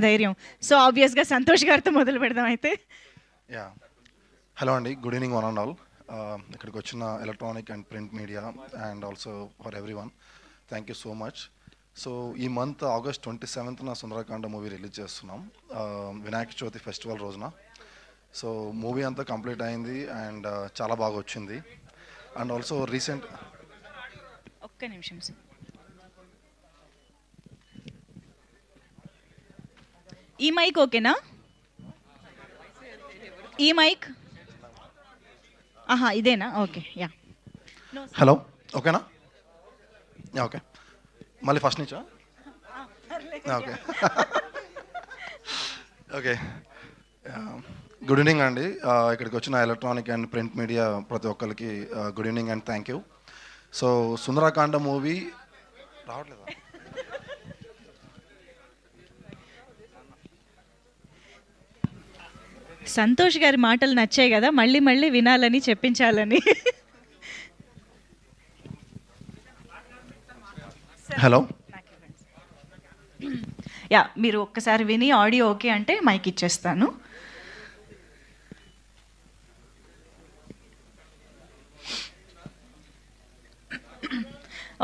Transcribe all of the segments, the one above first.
ధైర్యం. సో ఆబ్వియస్‌గా సంతోష్ గారితో మొదలు పెడదాం అయితే. యా హలో అండి, good evening one and all. ఇక్కడికి వచ్చిన electronic and print media and also for every one, thank you so much. So ఈ మంత్ ఆగస్ట్ 27న సుందరకాండ మూవీ రిలీజ్ చేస్తున్నాం, వినాయక చవితి ఫెస్టివల్ రోజున. సో మూవీ అంతా కంప్లీట్ అయింది అండ్ చాలా బాగా వచ్చింది. అండ్ ఆల్సో రీసెంట్ ఒక్క నిమిషం సార్. ఈ మైక్ ఓకేనా? ఈ మైక్ ఆహా ఇదేనా? Okay yeah. హలో ఓకేనా? ఓకే, మళ్ళీ ఫస్ట్ నుంచా? ఓకే ఓకే, గుడ్ ఈవినింగ్ అండి. ఇక్కడికి వచ్చిన ఎలక్ట్రానిక్ అండ్ ప్రింట్ మీడియా ప్రతి ఒక్కరికి good evening and thank you. So Sundarakanda movie రావట్లేదా? సంతోష్ గారి మాటలు నచ్చాయి కదా, మళ్ళీ మళ్ళీ వినాలని చెప్పించాలని. హలో యా, మీరు ఒక్కసారి విని ఆడియో ఓకే అంటే మైక్ ఇచ్చేస్తాను.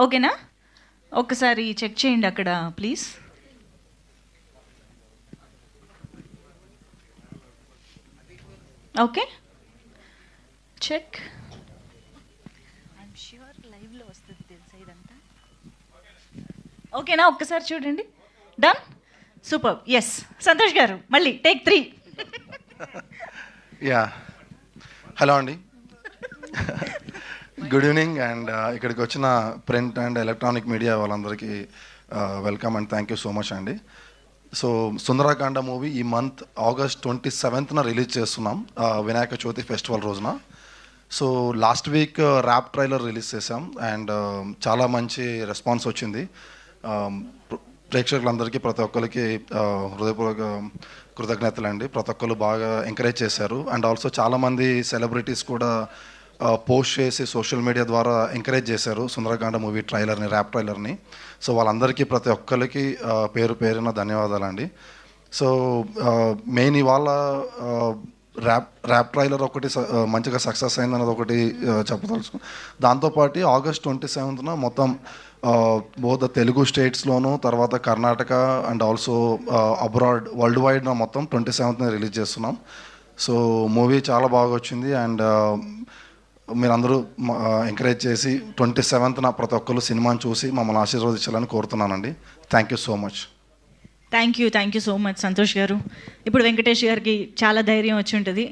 ఓకేనా? ఒక్కసారి చెక్ చేయండి అక్కడ please. Okay check. I'm sure లైవ్లో వస్తుంది తెలుసా ఇదంతా. ఓకేనా? ఒక్కసారి చూడండి. Done, super. Yes Santosh garu, మళ్ళీ టేక్ 3. యా హలో అండి, గుడ్ ఈవినింగ్ అండ్ ఇక్కడికి వచ్చిన ప్రింట్ అండ్ ఎలక్ట్రానిక్ మీడియా వాళ్ళందరికీ welcome and thank you so much అండి. సో సుందరకాండ మూవీ ఈ మంత్ ఆగస్ట్ 27న రిలీజ్ చేస్తున్నాం, వినాయక చవితి ఫెస్టివల్ రోజున. So last week rap trailer release చేసాం అండ్ చాలా మంచి రెస్పాన్స్ వచ్చింది. ప్రేక్షకులందరికీ ప్రతి ఒక్కరికి హృదయపూర్వక కృతజ్ఞతలు అండి. ప్రతి ఒక్కరు బాగా ఎంకరేజ్ చేశారు అండ్ ఆల్సో చాలామంది సెలబ్రిటీస్ కూడా పోస్ట్ చేసి సోషల్ మీడియా ద్వారా ఎంకరేజ్ చేశారు సుందరకాండ మూవీ ట్రైలర్ని, ర్యాప్ ట్రైలర్ని. సో వాళ్ళందరికీ ప్రతి ఒక్కరికి పేరు పేరున ధన్యవాదాలండి. సో మెయిన్ ఇవాళ ర్యాప్ ట్రైలర్ ఒకటి మంచిగా సక్సెస్ అయిందన్నది ఒకటి చెప్పదలుచు. దాంతోపాటు ఆగస్ట్ 27న మొత్తం బోత్ తెలుగు స్టేట్స్లోను, తర్వాత Karnataka and also abroad world wide మొత్తం 27న రిలీజ్ చేస్తున్నాం. సో మూవీ చాలా బాగా వచ్చింది అండ్ మీరందరూ ఎంకరేజ్ చేసి 27న ప్రతి ఒక్కరు సినిమాని చూసి మమ్మల్ని ఆశీర్వదించాలని కోరుతున్నానండి. Thank you so much. Thank you so much Santosh గారు. ఇప్పుడు వెంకటేష్ గారికి చాలా ధైర్యం వచ్చి ఉంటుంది